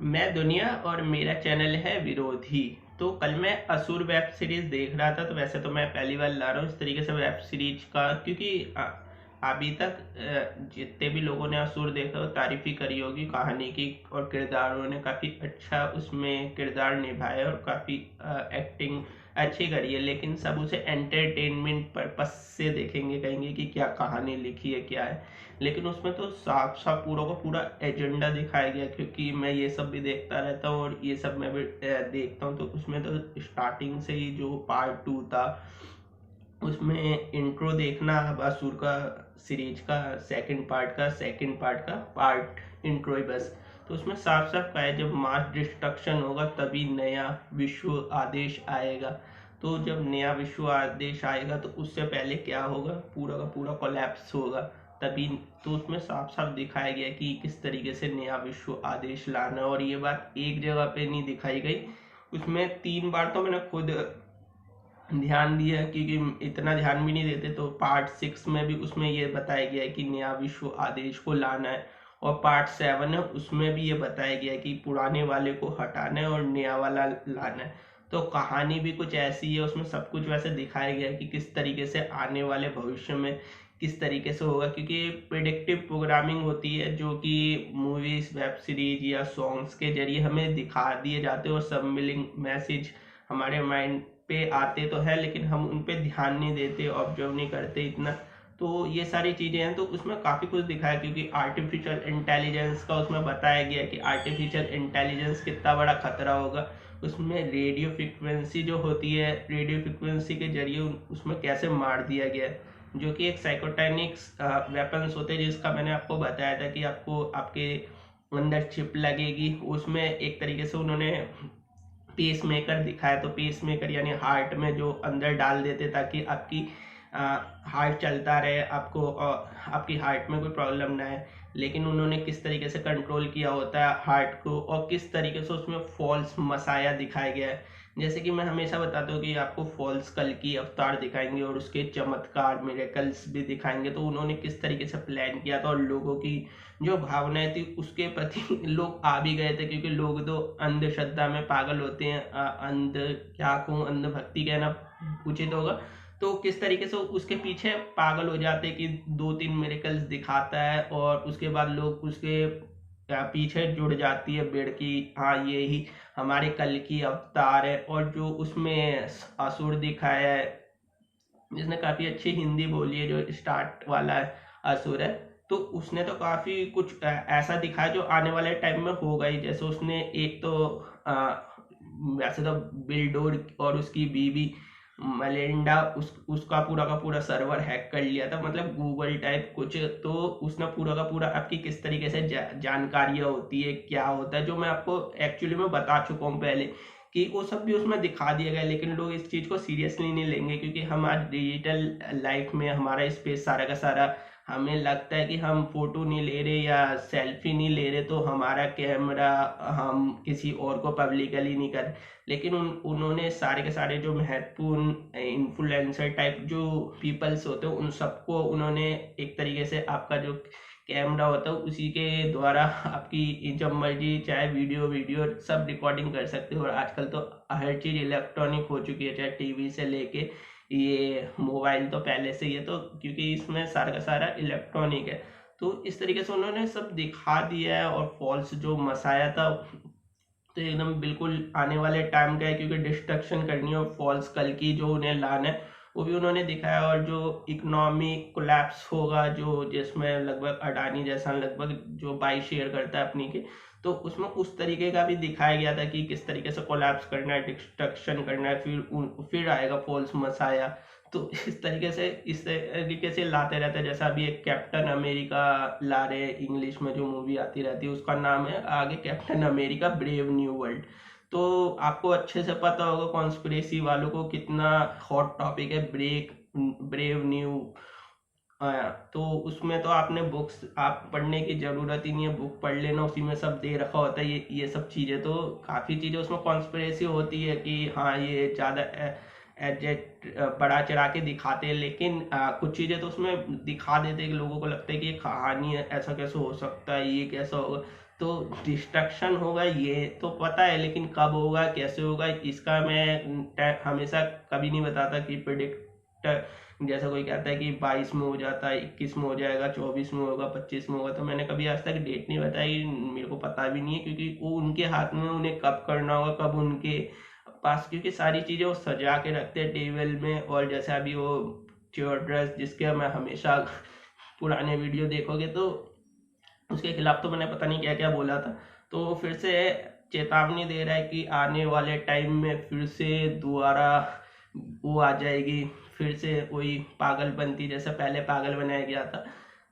मैं दुनिया और मेरा चैनल है विरोधी। तो कल मैं असुर वेब सीरीज देख रहा था। तो वैसे तो मैं पहली बार ला रहा हूँ इस तरीके से वेब सीरीज का, क्योंकि अभी तक जितने भी लोगों ने असुर देखा वो तारीफ ही करी होगी कहानी की, और किरदारों ने काफ़ी अच्छा उसमें किरदार निभाया और काफ़ी एक्टिंग अच्छी करी है। लेकिन सब उसे एंटरटेनमेंट पर्पस से देखेंगे, कहेंगे कि क्या कहानी लिखी है क्या है। लेकिन उसमें तो साफ साफ पूरा का पूरा एजेंडा दिखाया गया, क्योंकि मैं ये सब भी देखता रहता हूँ और ये सब मैं भी देखता हूँ। तो उसमें तो स्टार्टिंग से ही जो पार्ट 2 था उसमें इंट्रो देखना, अब असुर का सीरीज का सेकंड पार्ट का पार्ट इंट्रो ही बस। तो उसमें साफ साफ कहा है जब मास डिस्ट्रक्शन होगा तभी नया विश्व आदेश आएगा। तो जब नया विश्व आदेश आएगा तो उससे पहले क्या होगा, पूरा का पूरा कोलैप्स होगा तभी। तो उसमें साफ साफ दिखाया गया कि किस तरीके से नया विश्व आदेश लाना, और ये बात एक जगह पे नहीं दिखाई गई, उसमें 3 बार तो मैंने खुद ध्यान दिया, क्योंकि इतना ध्यान भी नहीं देते। तो पार्ट 6 में भी उसमें ये बताया गया है कि नया विश्व आदेश को लाना है, और पार्ट 7 है उसमें भी ये बताया गया है कि पुराने वाले को हटाना है और नया वाला लाना है। तो कहानी भी कुछ ऐसी है, उसमें सब कुछ वैसे दिखाया गया है कि किस तरीके से आने वाले भविष्य में किस तरीके से होगा, क्योंकि प्रिडिक्टिव प्रोग्रामिंग होती है जो कि मूवीज वेब सीरीज या सॉन्ग्स के जरिए हमें दिखा दिए जाते हैं, और सब मिलिंग मैसेज हमारे माइंड पे आते तो है, लेकिन हम उन पे ध्यान नहीं देते, ऑब्जर्व नहीं करते इतना। तो ये सारी चीज़ें हैं। तो उसमें काफ़ी कुछ दिखाया, क्योंकि आर्टिफिशियल इंटेलिजेंस का उसमें बताया गया कि आर्टिफिशियल इंटेलिजेंस कितना बड़ा खतरा होगा। उसमें रेडियो फ्रिक्वेंसी जो होती है, रेडियो फ्रिक्वेंसी के जरिए उसमें कैसे मार दिया गया है, जो कि एक साइकोटेनिक्स वेपन्स होते हैं, जिसका मैंने आपको बताया था कि आपको आपके अंदर चिप लगेगी। उसमें एक तरीके से उन्होंने पेस मेकर दिखाया। तो पेस मेकर यानी हार्ट में जो अंदर डाल देते ताकि आपकी हार्ट चलता रहे, आपको आपकी हार्ट में कोई प्रॉब्लम ना है। लेकिन उन्होंने किस तरीके से कंट्रोल किया होता है हार्ट को, और किस तरीके से उसमें फॉल्स मसाया दिखाया गया है। जैसे कि मैं हमेशा बताता हूँ कि आपको फॉल्स कल की अवतार दिखाएंगे और उसके चमत्कार मिरेकल्स भी दिखाएंगे। तो उन्होंने किस तरीके से प्लान किया था, और लोगों की जो भावनाएं थी उसके प्रति लोग आ भी गए थे, क्योंकि लोग तो अंधश्रद्धा में पागल होते हैं। अंध क्या कहूँ, अंधभक्ति कहना उचित होगा। तो किस तरीके से उसके पीछे पागल हो जाते कि 2-3 मिरेकल्स दिखाता है, और उसके बाद लोग उसके पीछे जुड़ जाती है बेड़ की, हाँ ये ही हमारे कल की अवतार है। और जो उसमें असुर दिखाया है, जिसने काफी अच्छी हिंदी बोली है, जो स्टार्ट वाला असुर है, तो उसने तो काफी कुछ ऐसा दिखाया जो आने वाले टाइम में होगा ही। जैसे उसने एक तो वैसे तो बिल्डोर और उसकी बीवी मलिंडा उसका पूरा का पूरा सर्वर हैक कर लिया था, मतलब गूगल टाइप कुछ। तो उसने पूरा का पूरा आपकी किस तरीके से जानकारियां होती है, क्या होता है, जो मैं आपको एक्चुअली में बता चुका हूँ पहले, कि वो सब भी उसमें दिखा दिया गया। लेकिन लोग इस चीज़ को सीरियसली नहीं लेंगे, क्योंकि हम आज डिजिटल लाइफ में हमारा स्पेस सारा का सारा, हमें लगता है कि हम फोटो नहीं ले रहे या सेल्फी नहीं ले रहे तो हमारा कैमरा हम किसी और को पब्लिकली नहीं कर। लेकिन उन्होंने सारे के सारे जो महत्वपूर्ण इन्फ्लुएंसर टाइप जो पीपल्स होते हैं उन सबको उन्होंने एक तरीके से आपका जो कैमरा होता है उसी के द्वारा आपकी जब मर्जी चाहे वीडियो वीडियो सब रिकॉर्डिंग कर सकते हो। और आजकल तो हर चीज़ इलेक्ट्रॉनिक हो चुकी है, चाहे टीवी से लेके ये मोबाइल तो पहले से ही है, तो क्योंकि इसमें सारा का सारा इलेक्ट्रॉनिक है। तो इस तरीके से उन्होंने सब दिखा दिया है, और फॉल्स जो मसाया था तो एकदम बिल्कुल आने वाले टाइम का है, क्योंकि डिस्ट्रक्शन करनी है और फॉल्स कल की जो उन्हें लाना है वो भी उन्होंने दिखाया। और जो इकोनॉमी कोलैप्स होगा, जो जिसमें लगभग अडानी जैसा लगभग जो बाई शेयर करता है अपनी के, तो उसमें उस तरीके का भी दिखाया गया था कि किस तरीके से कोलैप्स करना है, डिस्ट्रक्शन करना है, फिर आएगा फॉल्स मसाया। तो इस तरीके से लाते रहते हैं। जैसा अभी एक कैप्टन अमेरिका ला रहे इंग्लिश में जो मूवी आती रहती है, उसका नाम है आगे captain America brave new world. तो आपको अच्छे से पता होगा कॉन्स्पिरेसी वालों को कितना हॉट टॉपिक है ब्रेव न्यू। तो उसमें तो आपने बुक्स आप पढ़ने की जरूरत ही नहीं है, बुक पढ़ लेना, उसी में सब दे रखा होता है ये सब चीजें। तो काफी चीजें उसमें कॉन्स्पिरेसी होती है कि हाँ ये ज्यादा एजेक्ट बढ़ा चढ़ा के दिखाते हैं। लेकिन कुछ चीजें तो उसमें दिखा देते हैं कि लोगों को लगता है कि ये कहानी है, ऐसा कैसे हो सकता है, ये कैसा होगा। तो डिस्ट्रक्शन होगा ये तो पता है, लेकिन कब होगा कैसे होगा इसका मैं हमेशा कभी नहीं बताता कि प्रिडिक्ट, जैसा कोई कहता है कि 22 में हो जाता है, 21 में हो जाएगा, 24 में होगा, 25 में होगा, तो मैंने कभी आज तक डेट नहीं बताई, मेरे को पता भी नहीं है, क्योंकि वो उनके हाथ में, उन्हें कब करना होगा, कब उनके पास, क्योंकि सारी चीज़ें वो सजा के रखते हैं टेबल में। और जैसे अभी वो चेयर ड्रेस जिसके मैं हमेशा पुराने वीडियो देखोगे तो उसके खिलाफ तो मैंने पता नहीं क्या क्या बोला था, तो फिर से चेतावनी दे रहा है कि आने वाले टाइम में फिर से दोबारा वो आ जाएगी, फिर से वही पागलपंती जैसा पहले पागल बनाया गया था।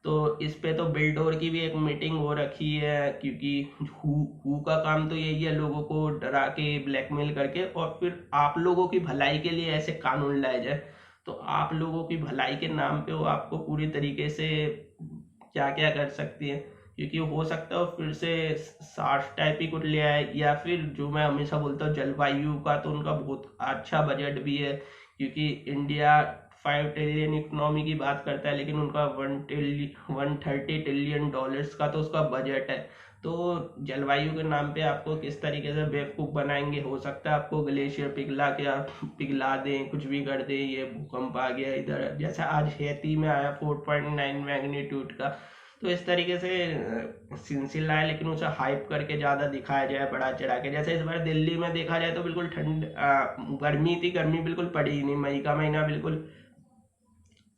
तो इस पे तो बिल्डोर की भी एक मीटिंग हो रखी है, क्योंकि हु का काम तो यही है, लोगों को डरा के ब्लैकमेल करके और फिर आप लोगों की भलाई के लिए ऐसे कानून लाए जाए। तो आप लोगों की भलाई के नाम पे वो आपको पूरी तरीके से क्या क्या कर सकती है, क्योंकि हो सकता है फिर से सार्स टाइप ही कुछ ले आए, या फिर जो मैं हमेशा बोलता हूँ जलवायु का तो उनका बहुत अच्छा बजट भी है, क्योंकि इंडिया 5 ट्रिलियन इकोनॉमी की बात करता है, लेकिन उनका 130 ट्रिलियन डॉलर्स का तो उसका बजट है। तो जलवायु के नाम पे आपको किस तरीके से बेवकूफ़ बनाएंगे, हो सकता है आपको ग्लेशियर पिघला दें, कुछ भी कर दें, ये भूकंप आ गया इधर, जैसा आज हैती में आया 4.9 मैग्नीट्यूड का। तो इस तरीके से सिलसिला है, लेकिन उसे हाइप करके ज़्यादा दिखाया जाए बढ़ा चढ़ा के। जैसे इस बार दिल्ली में देखा जाए तो बिल्कुल गर्मी थी, गर्मी बिल्कुल पड़ी ही नहीं, मई का महीना बिल्कुल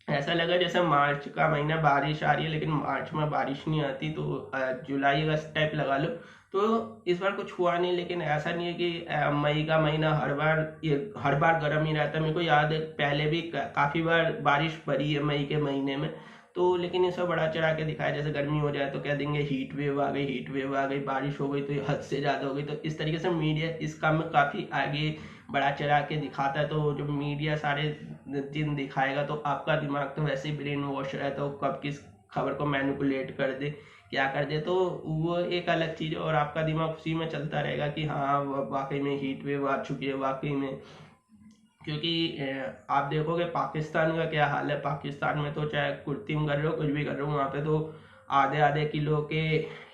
ऐसा लगा जैसे मार्च का महीना बारिश आ रही है, लेकिन मार्च में बारिश नहीं आती, तो जुलाई अगस्त टाइप लगा लो। तो इस बार कुछ हुआ नहीं, लेकिन ऐसा नहीं है कि मई का महीना हर बार गर्म ही रहता है। मेरे को याद है पहले भी काफ़ी बार बारिश पड़ी है मई के महीने में। तो लेकिन इसे बड़ा चढ़ा के दिखाया, जैसे गर्मी हो जाए तो कह देंगे हीट वेव आ गई, हीट वेव आ गई, बारिश हो गई तो ये हद से ज़्यादा हो गई। तो इस तरीके से मीडिया इस काम में काफ़ी आगे बढ़ा चढ़ा के दिखाता है। तो जो मीडिया सारे दिन दिखाएगा तो आपका दिमाग तो वैसे ही ब्रेन वॉश रहता है, कब किस खबर को मैनिपुलेट कर दे, क्या कर दे, तो वो एक अलग चीज़ है। और आपका दिमाग उसी में चलता रहेगा कि हाँ वाकई में हीट वेव आ चुकी है, वाकई में। क्योंकि आप देखोगे पाकिस्तान का क्या हाल है, पाकिस्तान में तो चाहे कृत्रिम कर रहे हो कुछ भी कर रहे हो, वहाँ पे तो आधे आधे किलो के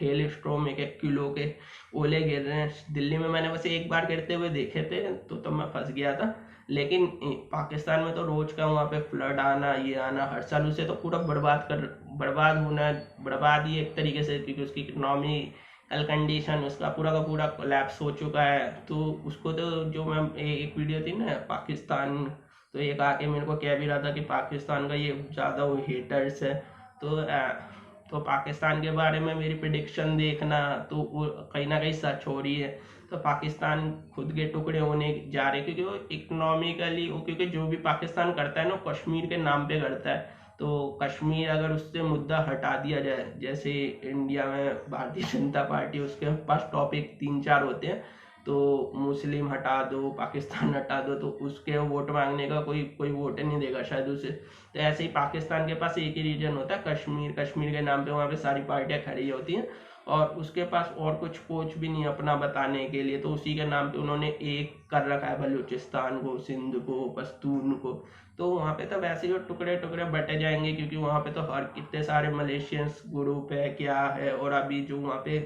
हेल स्टॉर्म, 1-1 किलो के ओले गिर रहे हैं। दिल्ली में मैंने बस एक बार गिरते हुए देखे थे, तो मैं फंस गया था। लेकिन पाकिस्तान में तो रोज का वहाँ पे फ्लड आना, ये आना, हर साल उसे तो पूरा बर्बाद होना, बर्बाद ही एक तरीके से, क्योंकि उसकी इकोनॉमिकल कंडीशन उसका पूरा का पूरा कोलैप्स हो चुका है। तो उसको तो जो मैं एक वीडियो थी ना पाकिस्तान, तो एक आके मेरे को कह भी रहा था कि पाकिस्तान का ये ज़्यादा वो हेटर्स है। तो तो पाकिस्तान के बारे में मेरी प्रिडिक्शन देखना, तो वो कहीं ना कहीं सच हो रही है। तो पाकिस्तान खुद के टुकड़े होने जा रहे, क्योंकि वो इकोनॉमिकली, क्योंकि जो भी पाकिस्तान करता है ना कश्मीर के नाम पे करता है। तो कश्मीर अगर उससे मुद्दा हटा दिया जाए, जैसे इंडिया में भारतीय जनता पार्टी, उसके पास टॉपिक 3-4 होते हैं, तो मुस्लिम हटा दो, पाकिस्तान हटा दो, तो उसके वोट मांगने का कोई कोई वोट नहीं देगा शायद उसे। तो ऐसे ही पाकिस्तान के पास एक ही रीजन होता है कश्मीर, कश्मीर के नाम पे वहाँ पे सारी पार्टियाँ खड़ी होती हैं, और उसके पास और कुछ कोच भी नहीं अपना बताने के लिए, तो उसी के नाम पे उन्होंने एक कर रखा है बलूचिस्तान को, सिंध को, पश्तून को। तो वहाँ पे तो वैसे ही टुकड़े टुकड़े बटे जाएंगे, क्योंकि वहाँ पे तो हर कितने सारे मलेशियंस ग्रुप है क्या है। और अभी जो वहाँ पे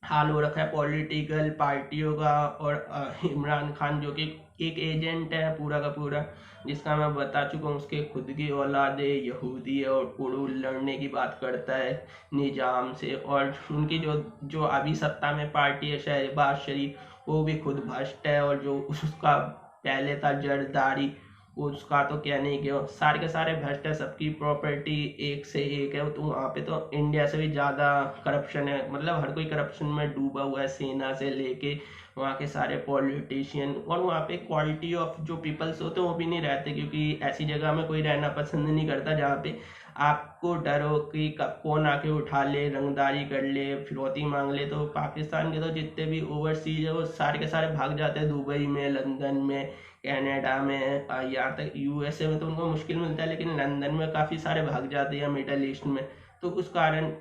हाल हो रखा है पॉलिटिकल पार्टियों का, और इमरान खान जो कि एक एजेंट है पूरा का पूरा, जिसका मैं बता चुका हूँ, उसके खुद की औलाद यहूदी है और उर्दू लड़ने की बात करता है निजाम से। और उनकी जो जो अभी सत्ता में पार्टी है शहबाज शरीफ, वो भी खुद भ्रष्ट है। और जो उसका पहले था जरदारी, उसका तो क्या नहीं किया, सारे के सारे भ्रष्ट है, सबकी प्रॉपर्टी एक से एक है। तो वहाँ पे तो इंडिया से भी ज़्यादा करप्शन है, मतलब हर कोई करप्शन में डूबा हुआ है, सेना से लेके वहाँ के सारे पॉलिटिशियन। और वहाँ पे क्वालिटी ऑफ जो पीपल्स होते हैं वो भी नहीं रहते, क्योंकि ऐसी जगह में कोई रहना पसंद नहीं करता जहाँ पे आपको डर हो कि कब कौन आके उठा ले, रंगदारी कर ले, फिरौती मांग ले। तो पाकिस्तान के तो जितने भी ओवरसीज है वो सारे के सारे भाग जाते हैं दुबई में, लंदन में, कनाडा में, यहाँ तक यूएसए में तो उनको मुश्किल मिलता है, लेकिन लंदन में काफ़ी सारे भाग जाते हैं, मिडल ईस्ट में। तो उस कारण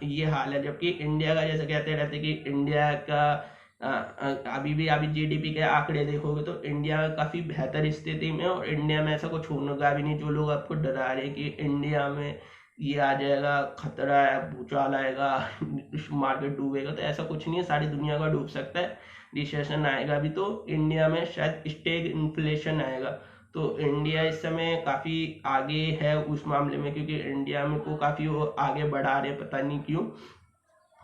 ये हाल है। जबकि इंडिया का जैसे कहते रहते कि इंडिया का अभी जीडीपी के आंकड़े देखोगे तो इंडिया काफ़ी बेहतर स्थिति में, और इंडिया में ऐसा कुछ होगा भी नहीं। जो लोग आपको डरा रहे कि इंडिया में ये आ जाएगा, खतरा है, भूचाल आएगा, मार्केट डूबेगा, तो ऐसा कुछ नहीं है, सारी दुनिया का डूब सकता है। रिसेशन आएगा भी तो इंडिया में शायद स्टेग इन्फ्लेशन आएगा। तो इंडिया इस समय काफ़ी आगे है उस मामले में, क्योंकि इंडिया में को काफ़ी वो आगे बढ़ा रहे, पता नहीं क्यों।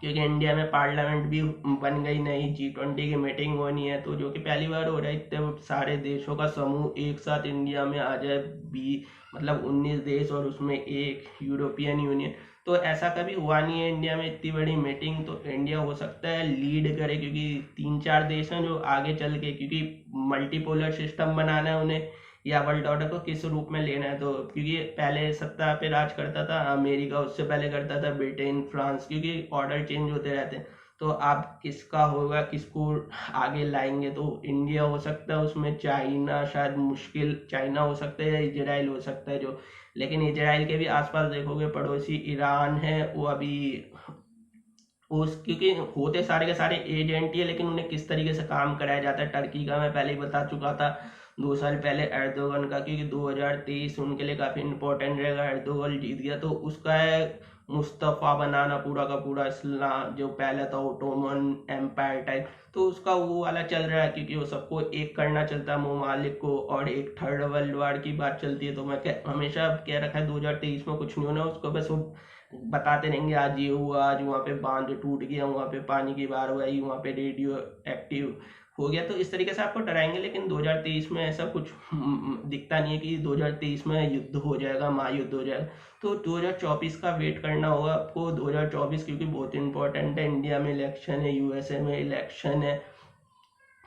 क्योंकि इंडिया में पार्लियामेंट भी बन गई, नई G20 की मीटिंग होनी है, तो जो कि पहली बार हो रहा है, इतने सारे देशों का समूह एक साथ इंडिया में आ जाए, बी मतलब 19 देश और उसमें एक यूरोपियन यूनियन। तो ऐसा कभी हुआ नहीं है इंडिया में इतनी बड़ी मीटिंग। तो इंडिया हो सकता है लीड करे, क्योंकि 3-4 देश हैं जो आगे चल के, क्योंकि मल्टीपोलर सिस्टम बनाना है उन्हें, या वर्ल्ड ऑर्डर को किस रूप में लेना है। तो क्योंकि पहले सत्ता पे राज करता था अमेरिका, उससे पहले करता था ब्रिटेन, फ्रांस, क्योंकि ऑर्डर चेंज होते रहते हैं। तो आप किसका होगा, किसको आगे लाएंगे, तो इंडिया हो सकता है उसमें, चाइना शायद मुश्किल, चाइना हो सकता है या इजराइल हो सकता है जो। लेकिन इजराइल के भी आसपास देखोगे पड़ोसी ईरान है, वो अभी उस क्योंकि होते सारे के सारे एजेंट ही है, लेकिन उन्हें किस तरीके से काम कराया जाता है। टर्की का मैं पहले ही बता चुका था 2 साल पहले, एर्दोगन का, क्योंकि 2023 उनके लिए काफ़ी इंपॉर्टेंट रहेगा। एर्दोगन जीत गया तो उसका है मुस्तफ़ा बनाना पूरा का पूरा इस्लाम, जो पहले था ओटोमन एम्पायर टाइप, तो उसका वो वाला चल रहा है, क्योंकि वो सबको एक करना चलता है ममालिक को, और एक थर्ड वर्ल्ड वार की बात चलती है। तो मैं हमेशा कह रखा है 2023 में कुछ नहीं होना, उसको बस वो बताते रहेंगे आज ये हुआ, आज वहाँ पे बांध टूट गया, वहाँ पे पानी की बाढ़ हुई, वहाँ पे रेडियो एक्टिव हो गया, तो इस तरीके से आपको डराएंगे। लेकिन 2023 में ऐसा कुछ दिखता नहीं है कि 2023 में युद्ध हो जाएगा, महायुद्ध हो जाएगा। तो 2024 का वेट करना होगा आपको, 2024, क्योंकि बहुत इंपॉर्टेंट है। इंडिया में इलेक्शन है, यूएसए में इलेक्शन है,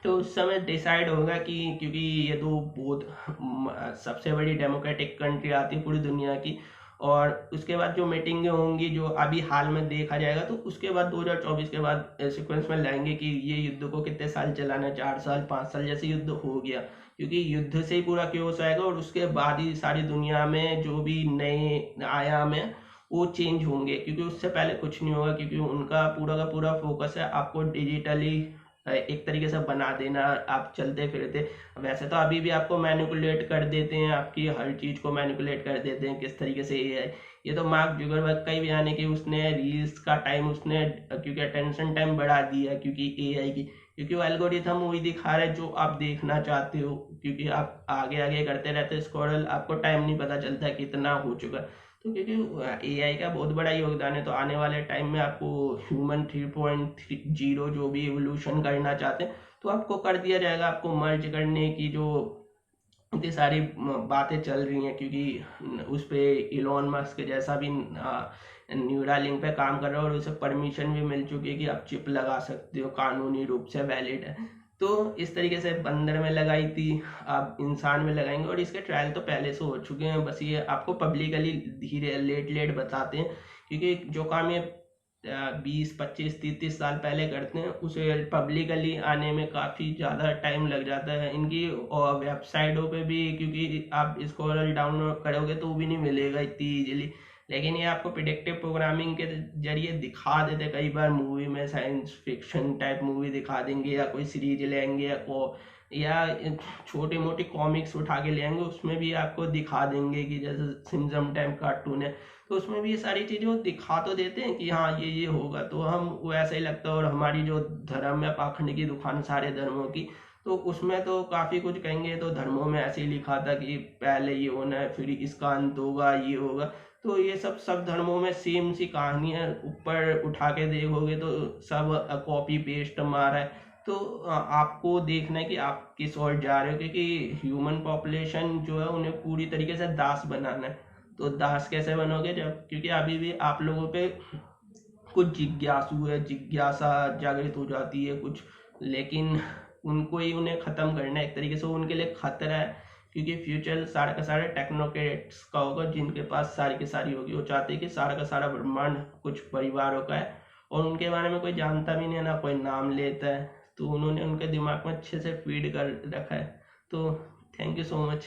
तो उस समय डिसाइड होगा कि, क्योंकि ये तो बहुत सबसे बड़ी डेमोक्रेटिक कंट्री आती है पूरी दुनिया की, और उसके बाद जो मीटिंगें होंगी जो अभी हाल में देखा जाएगा, तो उसके बाद 2024 के बाद सीक्वेंस में लाएंगे कि ये युद्ध को कितने साल चलाना है, 4 साल 5 साल, जैसे युद्ध हो गया, क्योंकि युद्ध से ही पूरा क्योस आएगा, और उसके बाद ही सारी दुनिया में जो भी नए आयाम है वो चेंज होंगे, क्योंकि उससे पहले कुछ नहीं होगा, क्योंकि उनका पूरा का पूरा फोकस है आपको डिजिटली एक तरीके से बना देना, आप चलते फिरते। वैसे तो अभी भी आपको मैनिपुलेट कर देते हैं, आपकी हर चीज को मैनिपुलेट कर देते हैं किस तरीके से एआई। ये तो मार्क जुगरबर्ग का ही बयान है कि उसने रील्स का टाइम उसने, क्योंकि अटेंशन टाइम बढ़ा दिया क्योंकि एआई की, क्योंकि वो एल्गोरिथम वही दिखा रहा है जो आप देखना चाहते हो, क्योंकि आप आगे आगे करते रहते स्क्रॉल, आपको टाइम नहीं पता चलता कितना हो चुका। तो क्योंकि एआई का बहुत बड़ा योगदान है, तो आने वाले टाइम में आपको ह्यूमन 3.0 जो भी एवोल्यूशन करना चाहते हैं तो आपको कर दिया जाएगा। आपको मर्ज करने की जो इतनी सारी बातें चल रही हैं, क्योंकि उस पे इलॉन मस्क जैसा भी न्यूरालिंक पे काम कर रहा है, और उसे परमिशन भी मिल चुकी है कि आप चिप लगा सकते हो, कानूनी रूप से वैलिड है। तो इस तरीके से बंदर में लगाई थी, आप इंसान में लगाएंगे, और इसके ट्रायल तो पहले से हो चुके हैं, बस ये आपको पब्लिकली धीरे लेट लेट बताते हैं, क्योंकि जो काम ये 20 25 30 30 साल पहले करते हैं उसे पब्लिकली आने में काफ़ी ज़्यादा टाइम लग जाता है इनकी वेबसाइटों पे भी, क्योंकि आप इसको डाउनलोड करोगे तो वो भी नहीं मिलेगा इतनी इजीली। लेकिन ये आपको प्रिडिक्टिव प्रोग्रामिंग के जरिए दिखा देते, कई बार मूवी में साइंस फिक्शन टाइप मूवी दिखा देंगे, या कोई सीरीज लेंगे, या छोटी मोटी कॉमिक्स उठा के ले आएंगे, उसमें भी आपको दिखा देंगे कि जैसे सिम्सम टाइप कार्टून है, तो उसमें भी ये सारी चीज़ें वो दिखा तो देते हैं कि हाँ ये होगा, तो हम वैसा ही लगता है। और हमारी जो धर्म है, पाखंड की दुकान सारे धर्मों की, तो उसमें तो काफ़ी कुछ कहेंगे, तो धर्मों में ऐसे ही लिखा था कि पहले ये होना है, फिर इसका अंत होगा, ये होगा। तो ये सब धर्मों में सेम सी कहानी है, ऊपर उठा के देखोगे तो सब कॉपी पेस्ट मारा है। तो आपको देखना है कि आप किस ओर जा रहे हो, क्योंकि ह्यूमन पॉपुलेशन जो है उन्हें पूरी तरीके से दास बनाना है। तो दास कैसे बनोगे, जब क्योंकि अभी भी आप लोगों पे कुछ जिज्ञासु है, जिज्ञासा जागृत हो जाती है कुछ, लेकिन उनको ही उन्हें ख़त्म करना है एक तरीके से, उनके लिए खतरा है, क्योंकि फ्यूचर सारा का सारा टेक्नोक्रेट्स का होगा, जिनके पास सारी की सारी होगी। वो चाहते हैं कि सारा का सारा ब्रह्मांड कुछ परिवारों का है, और उनके बारे में कोई जानता भी नहीं है, ना कोई नाम लेता है, तो उन्होंने उनके दिमाग में अच्छे से फीड कर रखा है। तो थैंक यू सो मच।